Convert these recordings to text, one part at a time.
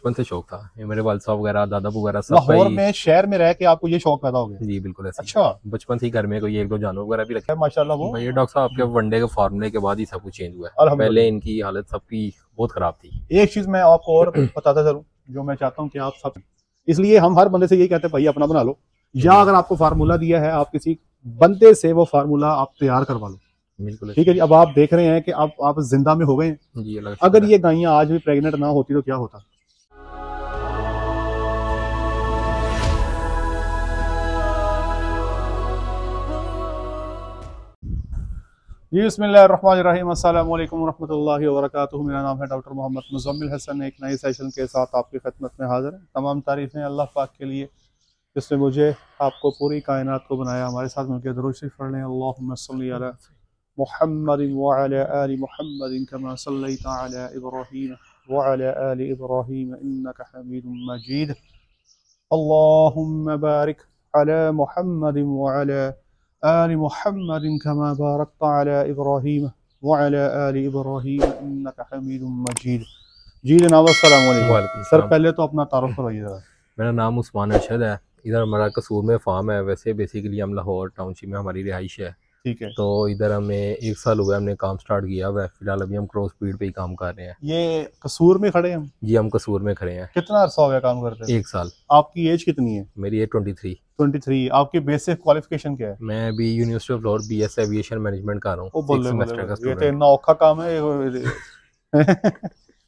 बचपन से शौक था। ये मेरे वालिद साहब वगैरह, दादा वगैरह सब लाहौर में शहर में रह के आपको ये शौक पैदा हो गया? जी बिल्कुल ऐसे। अच्छा, बचपन से ही घर में कोई एक दो जानवर वगैरह भी रखे माशाल्लाह। वो ये डॉक्टर साहब आपके वनडे के फार्मूले के बाद ही सब कुछ चेंज हुआ है। अल्हम्दुलिल्लाह। पहले इनकी हालत सबकी बहुत खराब थी। एक चीज मैं आपको और बताता चलूं, जो मैं चाहता हूँ कि आप सब, इसलिए हम हर बंदे से यही कहते हैं भाई अपना बना लो, या अगर आपको फार्मूला दिया है आप किसी बंदे से वो फार्मूला आप तैयार करवा लो। बिल्कुल ठीक है जी। अब आप देख रहे हैं कि आप जिंदा में हो गए हैं जी। अगर ये गायें आज भी प्रेग्नेंट ना होती तो क्या होता? जी बिस्मिल्लाहिर्रहमानिर्रहीम, अस्सलाम वालेकुम रहमतुल्लाहि व बरकातुहू। मेरा नाम है डॉक्टर मोहम्मद मुज़म्मिल हसन। एक नए सेशन के साथ आपकी खिदमत में हाजिर है। तमाम तारीफ़ें अल्लाह पाक के लिए जिसने मुझे आपको पूरी कायनात को बनाया। हमारे साथ मिलकर दुरूद शरीफ पढ़ लें। अल्लाहुम्मा सल्ली अला मुहम्मदिन व अला आलि मुहम्मदिन कमा सल्लैता अला इब्राहीम व अला आलि इब्राहीम इन्नका हमीदुम मजीद। अल्लाहुम्मा बारिक अला मुहम्मदिन व अला आलि मुहम्मदिन कमा बारकता अला इब्राहीम व अला आलि इब्राहीम इन्नका हमीदुम मजीद। जी जनाब, अस्सलाम वालेकुम। सर पहले तो अपना तारुफ करवाइए जरा। मेरा नाम उस्मान अरशद है। इधर हमारा कसूर में फार्म है। वैसे बेसिकली हम लाहौर टाउनशिप में हमारी रिहाइश है। ठीक है। तो इधर हमें 1 साल हुआ हमने काम स्टार्ट किया हुआ है। फिलहाल अभी हम क्रॉस ब्रीड पे ही काम कर रहे हैं। ये कसूर में खड़े हैं? जी हम कसूर में खड़े हैं। कितना अर्सा हो गया काम करते हैं? 1 साल। आपकी एज कितनी है? मेरी है 23। आपकी बेसिक क्वालिफिकेशन क्या है? मैं अभी university of Lahore BS aviation management कर रहा हूँ। 6 सेमेस्टर का ये स्टूडेंट। तो इतना औखा काम है।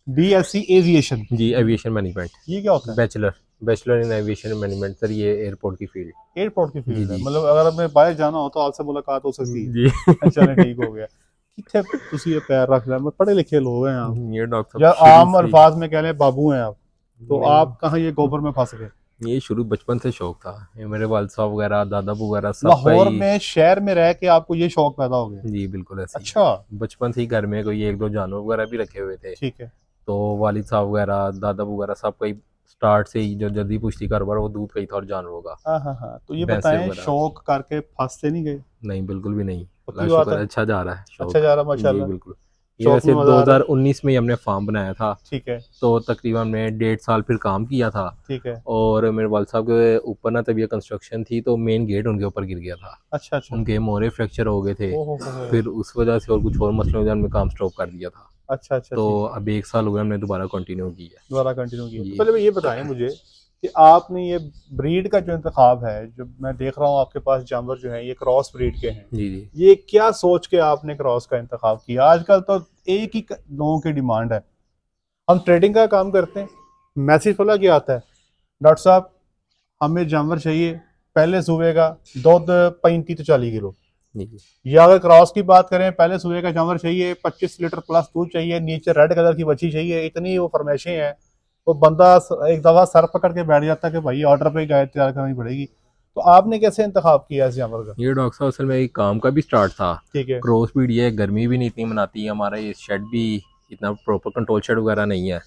BSc aviation. जी एविएशन मैनेजमेंट। ये क्या होता है? Bachelor in aviation management sir. ये एयरपोर्ट की फील्ड है। मतलब अगर हमें बाहर जाना हो तो आपसे मुलाकात हो सकती है जी। चलो ठीक हो गया। कितने तुसी ये पैर रख रहे हैं, पढ़े लिखे लोग हैं आप, ये डॉक्टर या आम अल्फाज में कह लें बाबू हैं आप, तो आप कहाँ ये गोबर में फंस गए? ये शुरू बचपन से शौक था। ये मेरे वालिद साहब वगैरह, दादा वगैरह सब लाहौर में शहर में रह के आपको ये शौक पैदा हो गया? जी बिल्कुल ऐसे। अच्छा, बचपन से ही घर में कोई एक दो जानवर वगैरह भी रखे हुए थे। ठीक है। तो वालिद साहब वगैरह, दादा वगैरह सब कोई स्टार्ट से ही जो जल्दी पुश्ती कारोबार वो दूध का ही था और जानवरों का। हाँ। तो ये बताएं, शौक करके फंसते नहीं गए? नहीं बिल्कुल भी नहीं। अच्छा जा रहा है। अच्छा जा रहा है माशाल्लाह। बिल्कुल। ये वैसे 2019 में ही हमने फार्म बनाया था। ठीक है। तो तकरीबन हमने 1.5 साल फिर काम किया था। ठीक है। और मेरे वालिद साहब के ऊपर ना तब ये कंस्ट्रक्शन थी तो मेन गेट उनके ऊपर गिर गया था। अच्छा। उनके मोरे फ्रैक्चर हो गए थे। फिर उस वजह से और कुछ और मसलों में हमने काम स्टॉप कर दिया था। अच्छा। तो अब 1 साल हो गया हमने दोबारा कंटिन्यू किया। तो पहले ये बताएं मुझे कि आपने ये ब्रीड का जो इंतखाब है, जो मैं देख रहा हूँ आपके पास जानवर जो है ये क्रॉस ब्रीड के हैं। जी। ये क्या सोच के आपने क्रॉस का इंतखाब किया? आजकल तो एक ही लोगों की डिमांड है। हम ट्रेडिंग का काम करते हैं, मैसेज फॉलो क्या आता है, डॉक्टर साहब हमें जानवर चाहिए पहले सुबह का दूध 35 से 40 किलो। या अगर क्रॉस की बात करें, पहले सुबह का जानवर चाहिए 25 लीटर प्लस दूध चाहिए, नीचे रेड कलर की बच्ची चाहिए। इतनी वो फरमाइशें हैं, वो बंदा एक दफा सर पकड़ के बैठ जाता है कि भाई ऑर्डर पे गाय तैयार करनी पड़ेगी। तो आपने कैसे इंतखाब किया इस जानवर का? ये डॉक्टर साहब असल में एक काम का भी स्टार्ट था। ठीक है। क्रॉस ब्रीड ये गर्मी भी नहीं इतनी मनाती है। हमारा ये शेड भी इतना प्रॉपर कंट्रोल शेड वगैरह नहीं है।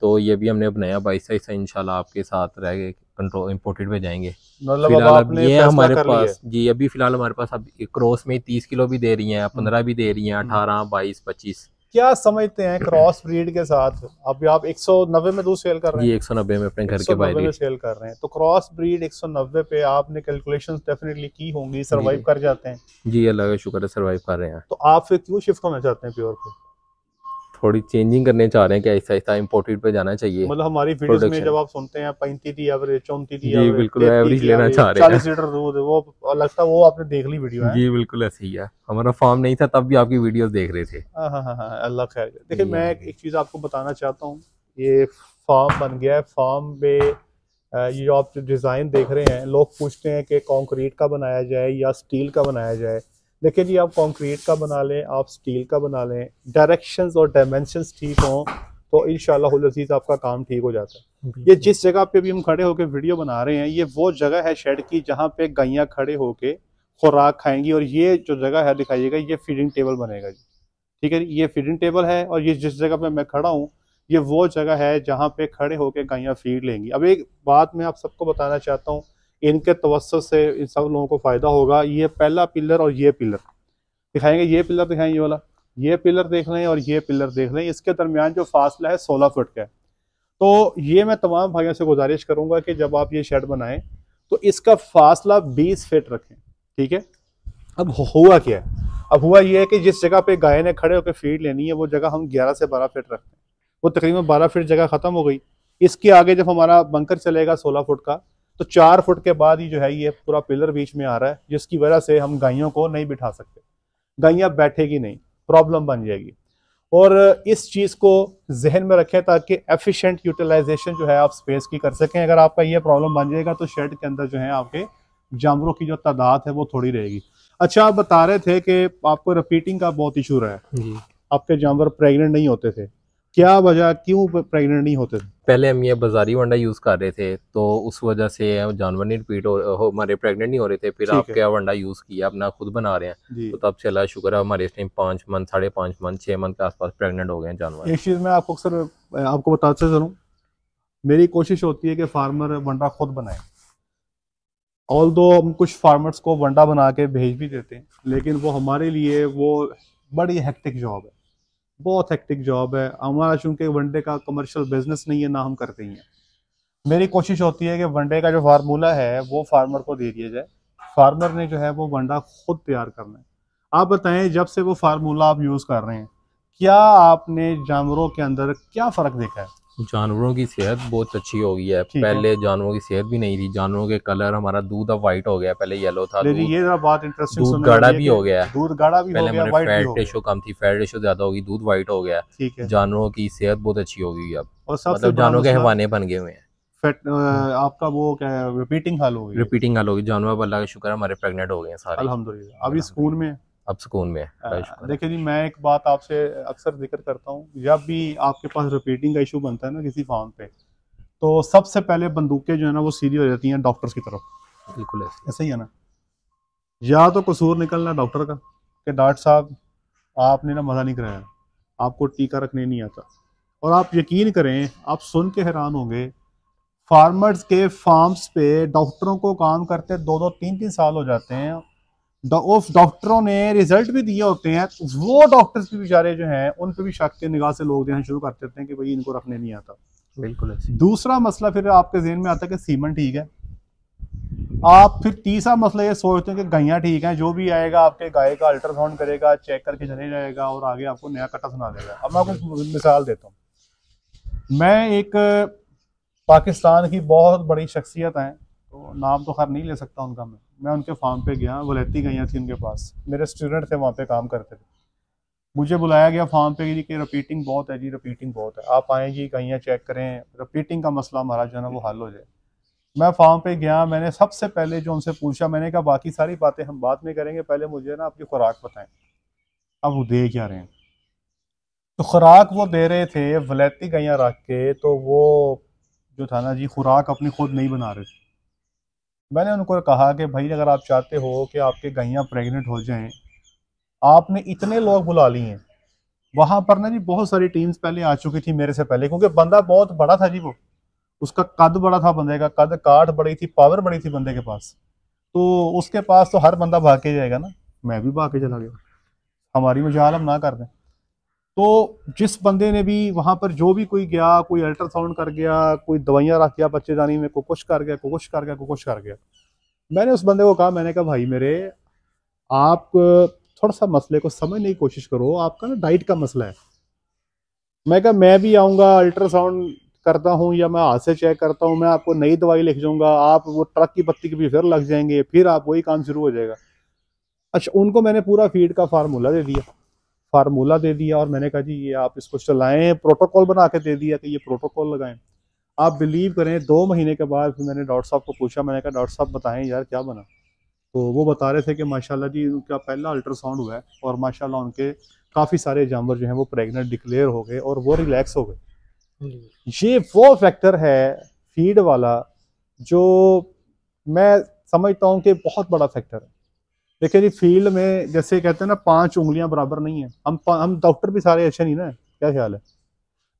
तो ये भी हमने बनाया 22 से इंशाल्लाह आपके साथ रह गए कंट्रोल इंपोर्टेड पे जाएंगे। फिलहाल अब ये हमारे पास जी अभी फिलहाल हमारे पास अब क्रॉस में 30 किलो भी दे रही हैं, 15 भी दे रही हैं, 18, 22, 25। क्या समझते हैं क्रॉस ब्रीड के साथ? अभी आप 190 में दूध सेल कर रहे हैं? जी 190 में अपने घर के बाहर में सेल कर रहे हैं। तो क्रॉस ब्रीड 190 पे आपने कैलकुलेशंस डेफिनेटली की होंगी, सरवाइव कर जाते हैं? जी अल्लाह का शुक्र है सरवाइव कर रहे हैं। तो आप फिर क्यों शिफ्ट होना चाहते हैं प्योर पे? थोड़ी चेंजिंग करने चाह रहे हैं कि ऐसा ऐसा इंपोर्टेड पे जाना चाहिए। मतलब हमारी वीडियोस में जब आप सुनते हैं 35 थी एवरेज, 34 थी एवरेज, बिल्कुल एवरेज लेना चाह रहे हैं, 40 लीटर दूध, वो लगता है वो आपने देख ली वीडियो है? जी बिल्कुल ऐसे ही है। हमारा फार्म नहीं था तब भी आपकी वीडियोस देख रहे थे। हाँ, अल्लाह खैर। देखिए मैं एक चीज आपको बताना चाहता हूँ, ये फार्म बन गया है। फार्म पे ये जो आप डिजाइन देख रहे हैं, लोग पूछते हैं कि कंक्रीट का बनाया जाए या स्टील का बनाया जाए। देखिए जी, आप कंक्रीट का बना लें, आप स्टील का बना लें, डायरेक्शंस और डायमेंशंस ठीक हों तो इंशाल्लाह अज़ीज़ आपका काम ठीक हो जाता है। ये जिस जगह पे भी हम खड़े होकर वीडियो बना रहे हैं, ये वो जगह है शेड की जहाँ पे गैया खड़े होके खुराक खाएंगी। और ये जो जगह है दिखाइएगा, ये फीडिंग टेबल बनेगा जी। ठीक है, ये फीडिंग टेबल है। और ये जिस जगह पे मैं खड़ा हूँ, ये वो जगह है जहाँ पे खड़े होके गैया फीड लेंगी। अब एक बात मैं आप सबको बताना चाहता हूँ, इनके तवज्जुह से इन सब लोगों को फायदा होगा। ये पहला पिलर और ये पिलर दिखाएंगे, ये पिलर दिखाएंगे वाला, ये पिलर देख लें और ये पिलर देख लें, इसके दरमियान जो फासला है 16 फुट का है। तो ये मैं तमाम भाइयों से गुजारिश करूंगा कि जब आप ये शेड बनाएं तो इसका फासला 20 फीट रखें, ठीक है। अब हुआ क्या है, अब हुआ ये है कि जिस जगह पे गाय ने खड़े होकर फीड लेनी है वो जगह हम 11 से 12 फीट रखते हैं, वो तकरीबन 12 फीट जगह खत्म हो गई। इसके आगे जब हमारा बंकर चलेगा 16 फुट का, तो 4 फुट के बाद ही जो है ये पूरा पिलर बीच में आ रहा है, जिसकी वजह से हम गायों को नहीं बिठा सकते, गायें बैठेगी नहीं, प्रॉब्लम बन जाएगी। और इस चीज़ को जहन में रखें ताकि एफिशिएंट यूटिलाइजेशन जो है आप स्पेस की कर सकें। अगर आपका ये प्रॉब्लम बन जाएगा तो शेड के अंदर जो है आपके जानवरों की जो तादाद है वो थोड़ी रहेगी। अच्छा, आप बता रहे थे कि आपको रिपीटिंग का बहुत इशू रहा है, आपके जानवर प्रेग्नेंट नहीं होते थे, क्या वजह, क्यों प्रेग्नेंट नहीं होते थे? पहले हम ये बाजारी वंडा यूज कर रहे थे तो उस वजह से जानवर नहीं रिपीट हमारे प्रेग्नेंट नहीं हो रहे थे। फिर आपके वंडा यूज किया, अपना खुद बना रहे हैं, तो तब से अल्लाह शुक्र है हमारे इस टाइम 5 मंथ 5.5 मंथ 6 मंथ के आसपास प्रेग्नेंट हो गए हैं जानवर। एक चीज मैं आपको अक्सर आपको बताते चलूं, मेरी कोशिश होती है कि फार्मर वंडा खुद बनाए। ऑल्दो हम कुछ फार्मर्स को वंडा बना के भेज भी देते हैं, लेकिन वो हमारे लिए वो बड़ी हेक्टिक जॉब है, बहुत हेक्टिक जॉब है हमारा, चूंकि वनडे का कमर्शियल बिजनेस नहीं है, ना हम करते ही हैं। मेरी कोशिश होती है कि वनडे का जो फार्मूला है वो फार्मर को दे दिया जाए, फार्मर ने जो है वो वंडा खुद तैयार करना है। आप बताएं, जब से वो फार्मूला आप यूज कर रहे हैं, क्या आपने जानवरों के अंदर क्या फर्क देखा है? जानवरों की सेहत बहुत अच्छी हो गई है। पहले जानवरों की सेहत भी नहीं थी, जानवरों के कलर, हमारा दूध अब व्हाइट हो गया, पहले येलो था। ये बात इंटरेस्टिंग, दूध गाढ़ा भी हो गया, दूध गाढ़ा भी हो गया, व्हाइट भी हो गया। फैट रेशो कम थी, फैट रेशो ज्यादा होगी, दूध व्हाइट हो गया। ठीक है, जानवरों की सेहत बहुत अच्छी हो गई अब, और मतलब जानवरों के हैवाने बन गए हुए हैं। आपका वो क्या है, रिपीटिंग हाल हो गई? रिपीटिंग हाल होगी, जानवर अल्लाह का शुक्र है हमारे प्रेग्नेंट हो गए हैं सारे, अल्हम्दुलिल्लाह। अभी सुकून में, अब सुकून में। देखिए जी, मैं एक बात आपसे अक्सर जिक्र करता हूँ, जब भी आपके पास रिपीटिंग का इशू बनता है ना किसी फार्म पे, तो सबसे पहले बंदूकें जो है ना वो सीधी हो जाती हैं डॉक्टर्स की तरफ। बिल्कुल ऐसा ही है ना, या तो कसूर निकलना डॉक्टर का कि डॉक्टर साहब आपने ना मजा नहीं कराया, आपको टीका रखने नहीं आता। और आप यकीन करें, आप सुन के हैरान होंगे, फार्मर्स के फार्म्स पे डॉक्टरों को काम करते 2-2 3-3 साल हो जाते हैं, डॉक्टरों ने रिजल्ट भी दिए होते हैं, वो डॉक्टर्स भी बेचारे जो हैं उन पे भी शक के निगाह से लोग देना शुरू कर देते हैं कि भाई इनको रखने नहीं आता। बिल्कुल। दूसरा मसला फिर आपके जहन में आता है कि सीमन ठीक है, आप फिर तीसरा मसला ये सोचते हैं कि गायें ठीक हैं, जो भी आएगा आपके गाय का अल्ट्रासाउंड करेगा, चेक करके चले जाएगा और आगे आपको नया कट्टा सुना देगा। अब मैं आपको मिसाल देता हूँ, मैं एक पाकिस्तान की बहुत बड़ी शख्सियत हैं, तो नाम तो खैर नहीं ले सकता उनका, मैं उनके फार्म पे गया, वलैती गैया थी उनके पास, मेरे स्टूडेंट थे वहाँ पे काम करते थे, मुझे बुलाया गया फार्म पे जी कि रिपीटिंग बहुत है जी, रिपीटिंग बहुत है, आप आएँ जी गैया चेक करें, रिपीटिंग का मसला हमारा जो है ना वो हल हो जाए। मैं फार्म पे गया, मैंने सबसे पहले जो उनसे पूछा, मैंने कहा बाकी सारी बातें हम बाद में करेंगे, पहले मुझे ना आपकी खुराक बताएं, अब वो दे क्या रहे हैं। तो खुराक वो दे रहे थे वलैती गैया रख के, तो वो जो था ना जी खुराक अपनी खुद नहीं बना रहे थे। मैंने उनको कहा कि भाई अगर आप चाहते हो कि आपके गैया प्रेग्नेंट हो जाएं, आपने इतने लोग बुला लिए हैं, वहां पर ना जी बहुत सारी टीम्स पहले आ चुकी थी मेरे से पहले, क्योंकि बंदा बहुत बड़ा था जी, वो उसका कद बड़ा था, बंदे का कद, काठ बड़ी थी, पावर बड़ी थी बंदे के पास, तो उसके पास तो हर बंदा भाग के जाएगा ना, मैं भी भाग के चला गया, हमारी मजाल हम ना कर दें। तो जिस बंदे ने भी वहां पर जो भी कोई गया, कोई अल्ट्रासाउंड कर गया, कोई दवाइयां रख गया बच्चेदानी में, को कुछ कर गया, को कुछ कर गया, को कुछ कर गया, मैंने उस बंदे को कहा, मैंने कहा भाई मेरे, आप थोड़ा सा मसले को समझने की कोशिश करो, आपका ना डाइट का मसला है। मैं कहा मैं भी आऊँगा, अल्ट्रासाउंड करता हूँ या मैं हाथ से चेक करता हूँ, मैं आपको नई दवाई लिख दूंगा, आप वो ट्रक की बत्ती के भी फिर लग जाएंगे, फिर आप वही काम शुरू हो जाएगा। अच्छा, उनको मैंने पूरा फीड का फार्मूला दे दिया और मैंने कहा जी ये आप इसको चलाएं, प्रोटोकॉल बना के दे दिया कि ये प्रोटोकॉल लगाएं। आप बिलीव करें, 2 महीने के बाद फिर मैंने डॉक्टर साहब को पूछा, मैंने कहा डॉक्टर साहब बताएं यार क्या बना, तो वो बता रहे थे कि माशाल्लाह जी उनका पहला अल्ट्रासाउंड हुआ है और माशाल्लाह उनके काफ़ी सारे जानवर जो हैं वो प्रेग्नेंट डिक्लेयर हो गए और वो रिलैक्स हो गए। ये वो फैक्टर है फीड वाला जो मैं समझता हूँ कि बहुत बड़ा फैक्टर है। देखिए जी, फील्ड में जैसे कहते हैं ना 5 उंगलियां बराबर नहीं है, हम डॉक्टर भी सारे अच्छे नहीं ना, क्या ख्याल है?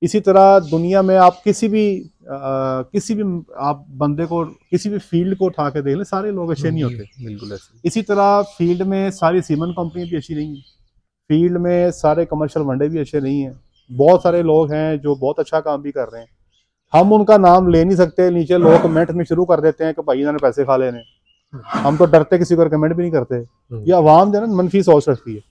इसी तरह दुनिया में आप किसी भी आप बंदे को किसी भी फील्ड को उठा के देख लें, सारे लोग अच्छे नहीं होते, बिल्कुल ऐसे। इसी तरह फील्ड में सारी सीमेंट कंपनी भी अच्छी नहीं है, फील्ड में सारे कमर्शियल वनडे भी अच्छे नहीं हैं, बहुत सारे लोग हैं जो बहुत अच्छा काम भी कर रहे हैं। हम उनका नाम ले नहीं सकते, नीचे लोग कमेंट में शुरू कर देते हैं कि भाई इन्होंने पैसे खा लेने। हम तो डरते किसी को रिकमेंड भी नहीं करते। ये अवाम जो है ना मनफी सोच रखती है,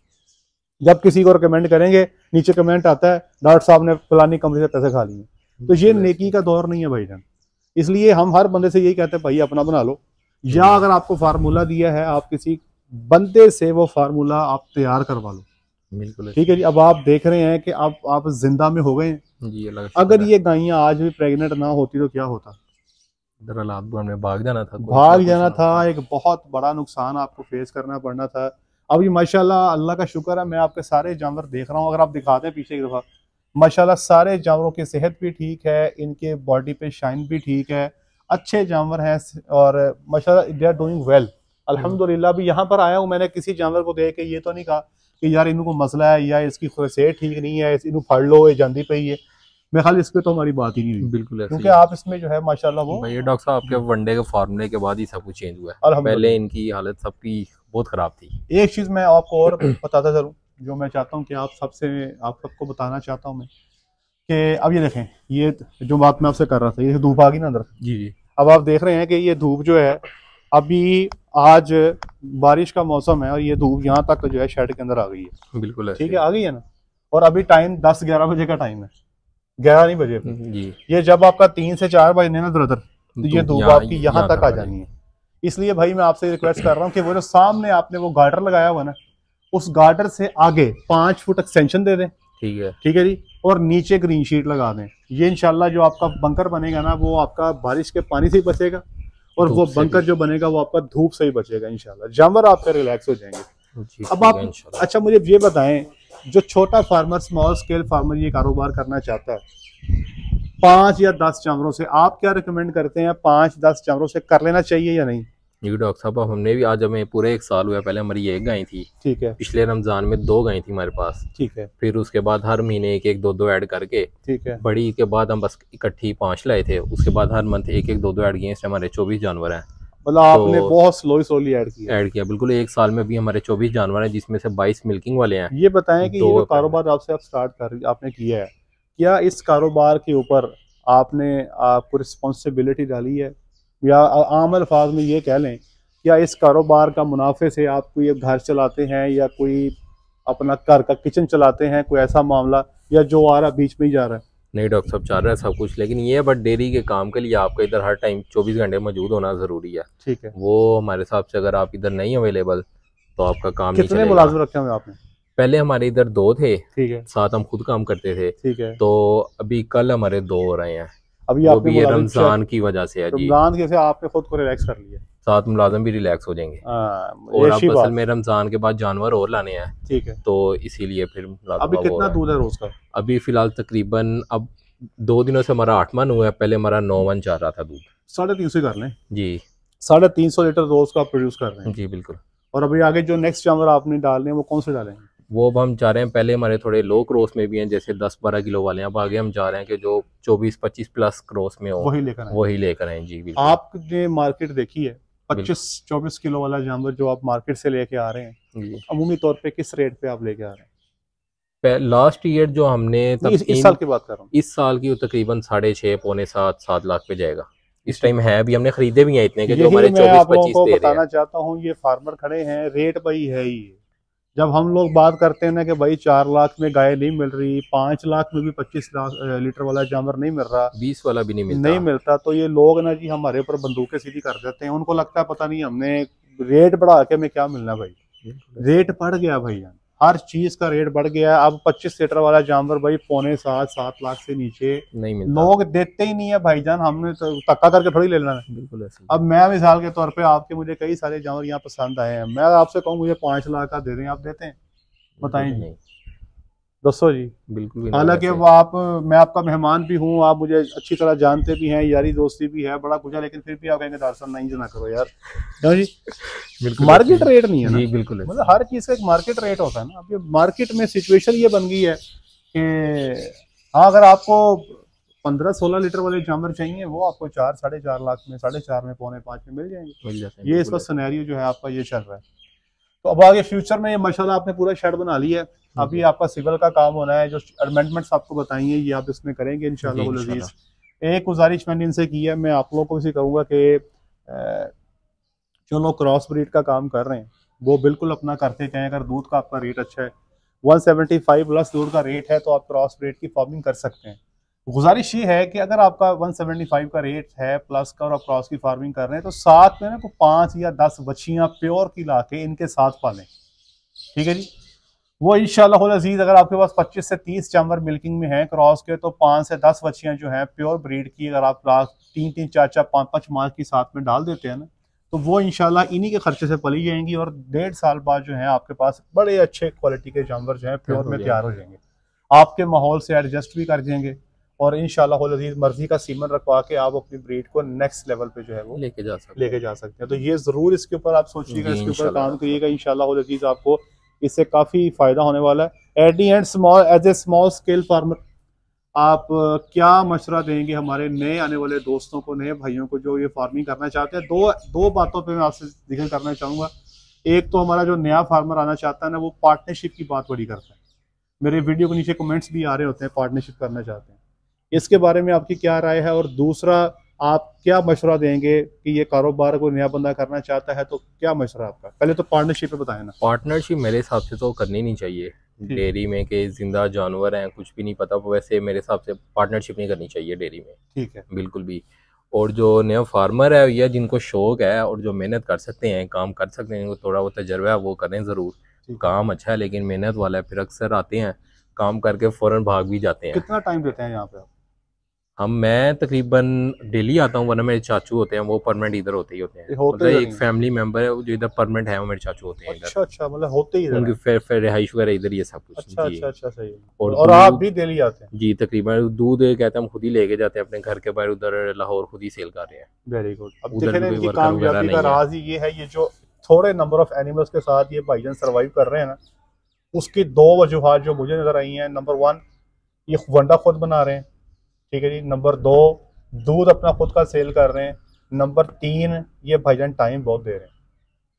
जब किसी को रिकमेंड करेंगे नीचे कमेंट आता है डॉक्टर साहब ने फलानी कंपनी से पैसे खा लिए। तो ये नेकी का दौर नहीं है भाईजान। इसलिए हम हर बंदे से यही कहते हैं भाई अपना बना लो, या अगर आपको फार्मूला दिया है आप किसी बंदे से वो फार्मूला आप तैयार करवा लो। बिल्कुल ठीक है जी। अब आप देख रहे हैं कि अब आप जिंदा में हो गए हैं जी। अगर ये गायें आज भी प्रेग्नेंट ना होती तो क्या होता? हमें भाग जाना था, एक बहुत बड़ा नुकसान आपको फेस करना पड़ना था। अब ये माशाल्लाह अल्लाह का शुक्र है, मैं आपके सारे जानवर देख रहा हूँ। अगर आप दिखाते हैं पीछे की दफा, माशाल्लाह सारे जानवरों की सेहत भी ठीक है, इनके बॉडी पे शाइन भी ठीक है, अच्छे जानवर हैं और माशाल्लाह दे आर डूइंग वेल अल्हम्दुलिल्लाह। भी यहाँ पर आया हूँ, मैंने किसी जानवर को देख के ये तो नहीं कहा कि यार इनको मसला है या इसकी सेहत ठीक नहीं है, इनको फड़ लो, ये जांदी पे ही है। मैं खाली इस पे तो हमारी बात ही नहीं हुई। बिल्कुल, क्योंकि आप इसमें जो है माशाल्लाह वो भैया डॉक्टर साहब आपके वनडे के फार्मूले के बाद ही सब कुछ चेंज हुआ है। पहले इनकी हालत सबकी बहुत खराब थी। एक चीज मैं आपको और बताता चलूं, जो मैं चाहता हूं कि आप सबको बताना चाहता हूं मैं, कि अब ये देखें, ये जो बात मैं आपसे कर रहा था, ये धूप आ गई ना अंदर जी। अब आप देख रहे हैं कि ये धूप जो है, अभी आज बारिश का मौसम है और ये धूप यहाँ तक जो है शेड के अंदर आ गई है। बिल्कुल ठीक है, आ गई है ना। और अभी टाइम 10-11 बजे का टाइम है, 11 नहीं बजे जी। ये जब आपका 3 से 4 बजने ना दरदर, तो ये धूप आपकी यहाँ तक आ जानी है। इसलिए भाई मैं आपसे रिक्वेस्ट कर रहा हूँ कि वो जो सामने आपने वो गार्डर लगाया हुआ ना, उस गार्डर से आगे 5 फुट एक्सटेंशन दे दें। ठीक है जी। और नीचे ग्रीन शीट लगा दें। ये इंशाल्लाह जो आपका बंकर बनेगा ना, वो आपका बारिश के पानी से ही बचेगा और वो बंकर जो बनेगा वो आपका धूप से ही बचेगा इंशाल्लाह। जानवर आपका रिलैक्स हो जाएंगे। अब आप अच्छा मुझे ये बताएं, जो छोटा फार्मर, स्मॉल स्केल फार्मर ये कारोबार करना चाहता है, 5 या 10 जानवरों से आप क्या रिकमेंड करते हैं? 5-10 जानवरों से कर लेना चाहिए या नहीं? जी डॉक्टर साहब, हमने भी आज हमें पूरे 1 साल हुआ। पहले हमारी 1 गाय थी, ठीक है। पिछले रमजान में 2 गाय थी हमारे पास, ठीक है। फिर उसके बाद हर महीने 1-1, 2-2 ऐड करके, ठीक है। बड़ी के बाद हम बस इकट्ठी 5 लाए थे। उसके बाद हर मंथ 1-1, 2-2 ऐड किए। हमारे 24 जानवर हैं। मतलब आपने बहुत स्लोली ऐड किया। बिल्कुल, 1 साल में भी हमारे 24 जानवर हैं, जिसमें से 22 मिल्किंग वाले हैं। ये बताएं कि ये कारोबार आपसे आप स्टार्ट आपने किया है, क्या इस कारोबार के ऊपर आपको रिस्पॉन्सिबिलिटी डाली है, या आम अल्फाज में ये कह लें, क्या इस कारोबार का मुनाफे से आप कोई घर चलाते हैं या कोई अपना घर का किचन चलाते हैं, कोई ऐसा मामला, या जो आ रहा बीच में ही जा रहा है? नहीं डॉक्टर साहब, चल रहा है सब कुछ, लेकिन ये बट डेयरी के काम के लिए आपका इधर हर टाइम 24 घंटे मौजूद होना जरूरी है। ठीक है। वो हमारे हिसाब से अगर आप इधर नहीं अवेलेबल तो आपका काम नहीं चलेगा। कितने मुलाजिम रखे हुए आपने? पहले हमारे इधर 2 थे, ठीक है। साथ हम खुद काम करते थे, ठीक है। तो अभी कल हमारे 2 हो रहे हैं। अभी वो भी ये रमजान की वजह से है जी। रमजान की वजह से आपने खुद को रिलैक्स कर लिया, साथ मुलाजिम भी रिलैक्स हो जाएंगे। और अब असल में रमजान के बाद जानवर और लाने हैं, ठीक है। तो इसीलिए फिर अभी कितना दूध है रोज का? अभी फिलहाल तकरीबन अब 2 दिनों से हमारा 8 मन हुआ है। पहले हमारा 9 मन जा रहा था दूध। 350 कर लें जी। 350 लीटर रोज का प्रोड्यूस कर रहे हैं जी। बिल्कुल। और अभी आगे जो नेक्स्ट जानवर आपने डालने हैं वो कौन से डालेंगे? वो अब हम चाह रहे हैं, पहले हमारे थोड़े लो क्रॉस में भी हैं, जैसे 10-12 किलो वाले हैं। अब आगे हम चाह रहे हैं कि जो 24-25 प्लस क्रॉस में हो वही लेकर आए जी। बिल्कुल। आपने मार्केट देखी है 25-24 किलो वाला जानवर जो आप मार्केट से लेके आ रहे हैं, अमूमी तौर पे किस रेट पे आप लेके आ रहे हैं? लास्ट ईयर जो हमने इस साल की बात कर रहा हूँ, इस साल की तकरीबन 6.5 पौने 7 लाख पे जाएगा इस टाइम है। अभी हमने खरीदे भी हैं इतने के, जो हमारे 24-25 दे रहे हैं। बताना चाहता हूँ, ये फार्मर खड़े हैं, रेट भाई है ही। जब हम लोग बात करते हैं ना कि भाई 4 लाख में गाय नहीं मिल रही, 5 लाख में भी 25 लीटर वाला जानवर नहीं मिल रहा, 20 वाला भी नहीं मिलता, तो ये लोग ना जी हमारे ऊपर बंदूकें सीधी कर देते हैं। उनको लगता है पता नहीं हमने रेट बढ़ा के हमें क्या मिलना। भाई रेट बढ़ गया, भाई हर चीज का रेट बढ़ गया। अब 25 लीटर वाला जानवर भाई 6.25-7 लाख से नीचे नहीं मिलता, लोग देते ही नहीं है भाईजान। हमने तो धक्का करके थोड़ी ले लेना है। बिल्कुल ऐसे। अब मैं मिसाल के तौर पे आपके, मुझे कई सारे जानवर यहाँ पसंद आए हैं, मैं आपसे कहूँ मुझे 5 लाख का दे दें, आप देते हैं? बताएं जी, दसो जी। बिल्कुल। हालांकि मैं आपका मेहमान भी हूँ, आप मुझे अच्छी तरह जानते भी हैं, यारी दोस्ती भी है, बड़ा कुछ है, लेकिन फिर भी आप कहेंगे दरअसल नहीं जना करो यार, क्यों जी? मार्केट रेट नहीं है ना जी। बिल्कुल। मतलब हर चीज का एक मार्केट रेट होता है ना। अब ये मार्केट में सिचुएशन ये बन गई है कि हाँ, अगर आपको 15-16 लीटर वाले जानवर चाहिए, वो आपको 4-4.5 लाख में, 4.5 में, 4.25 में मिल जाएंगे। ये इस वक्त सिनेरियो जो है आपका ये चल रहा है। तो अब आगे फ्यूचर में माशाल्लाह आपने पूरा शेड बना लिया है। अभी आपका सिविल का काम होना है, जो अमेंडमेंट्स आपको बताइए ये आप इसमें करेंगे इंशाल्लाह। एक गुजारिश मैंने इनसे की है, मैं आप लोगों को इसे कहूँगा कि जो लोग क्रॉस ब्रीड का काम कर रहे हैं वो बिल्कुल अपना करते जाएं। अगर दूध का आपका रेट अच्छा है, 175 प्लस दूध का रेट है, तो आप क्रॉस ब्रीड की फार्मिंग कर सकते हैं। गुजारिश ये है कि अगर आपका 175 का रेट है प्लस का और आप क्रॉस की फार्मिंग कर रहे हैं, तो साथ में ना को 5 या 10 बच्चियां प्योर की लाके इनके साथ पालें, ठीक है जी। वो इंशाल्लाह अजीज अगर आपके पास 25 से 30 जानवर मिल्किंग में हैं क्रॉस के, तो 5 से 10 बच्चियां जो हैं प्योर ब्रीड की अगर आप 3-3, 4-4, 5-5 माह की साथ में डाल देते हैं ना, तो वो इंशाल्लाह इन्हीं के खर्चे से पली जाएंगी और 1.5 साल बाद जो है आपके पास बड़े अच्छे क्वालिटी के जानवर जो है प्योर में तैयार हो जाएंगे, आपके माहौल से एडजस्ट भी कर जाएंगे और इंशाल्लाह अजीज मर्जी का सीमन रखवा के आप अपनी ब्रीड को नेक्स्ट लेवल पे जो है वो लेके जा सकते हैं। तो ये जरूर इसके ऊपर आप सोचिएगा, इसके ऊपर काम करिएगा, इंशाल्लाह अजीज आपको इससे काफी फायदा होने वाला है। At the end small as a small scale farmer आप क्या मशवरा देंगे हमारे नए आने वाले दोस्तों को, नए भाइयों को जो ये फार्मिंग करना चाहते हैं? दो बातों पे मैं आपसे जिक्र करना चाहूँगा। एक तो हमारा जो नया फार्मर आना चाहता है ना, वो पार्टनरशिप की बात बड़ी करता है। मेरे वीडियो के नीचे कमेंट्स भी आ रहे होते हैं, पार्टनरशिप करना चाहते हैं, इसके बारे में आपकी क्या राय है? और दूसरा, आप क्या मशवरा देंगे कि ये कारोबार कोई नया बंदा करना चाहता है तो क्या मशवरा आपका? पहले तो पार्टनरशिप पे बताएं ना। पार्टनरशिप मेरे हिसाब से तो करनी नहीं चाहिए डेयरी में, कि जिंदा जानवर हैं, कुछ भी नहीं पता, वैसे मेरे हिसाब से पार्टनरशिप नहीं करनी चाहिए डेयरी में, ठीक है, बिल्कुल भी। और जो नया फार्मर है या जिनको शौक है और जो मेहनत कर सकते हैं, काम कर सकते हैं, थोड़ा वो तजर्बा है वो करें ज़रूर। काम अच्छा है लेकिन मेहनत वाला है, फिर अक्सर आते हैं काम करके फ़ौरन भाग भी जाते हैं। कितना टाइम देते हैं यहाँ पे आप? मैं तकरीबन डेली आता हूँ, वरना मेरे चाचू होते हैं वो परमानेंट इधर होते ही होते हैं, मतलब एक फैमिली मेंबर है जो इधर परमानेंट है, वो मेरे चाचू होते हैं। अच्छा अच्छा, मतलब होते ही उनकी फिर रिहाइश वगैरह इधर ही है सब कुछ। अच्छा अच्छा अच्छा, सही है। और आप भी डेली आते हैं? जी, तकरीबन दूध कहते हैं हम खुद ही लेके जाते हैं अपने घर के बाहर, उधर लाहौर खुद ही सेल कर रहे हैं। Very good. अब देखें इनकी कामयाबी का राज ही ये है, ये जो थोड़े नंबर ऑफ एनिमल्स के साथ ये भाईजान सर्वाइव कर रहे हैं ना, उसकी 2 वजूहात जो मुझे नजर आई हैं। नंबर 1, ये वंडा खुद बना रहे हैं, ठीक है जी। नंबर 2, दूध अपना खुद का सेल कर रहे हैं। नंबर 3, ये भाईजान टाइम बहुत दे रहे हैं।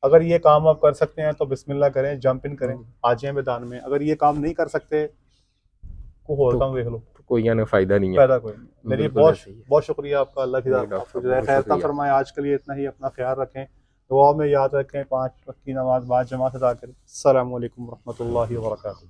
अगर ये काम आप कर सकते हैं तो बिस्मिल्लाह करें, जंप इन करें, आ जाएं मैदान में। अगर ये काम नहीं कर सकते को और काम देख लो, तो कोई यानी फायदा नहीं है, फायदा कोई नहीं। मेरी बहुत शुक्रिया आपका, अल्लाह की खैर फरमाए। आज के लिए इतना ही, अपना ख्याल रखें, दुआ में याद रखें, 5 वक्त की नमाज बाद जमात अदा करें। अस्सलामु अलैकुम रहमतुल्लाहि व बरकातुहू।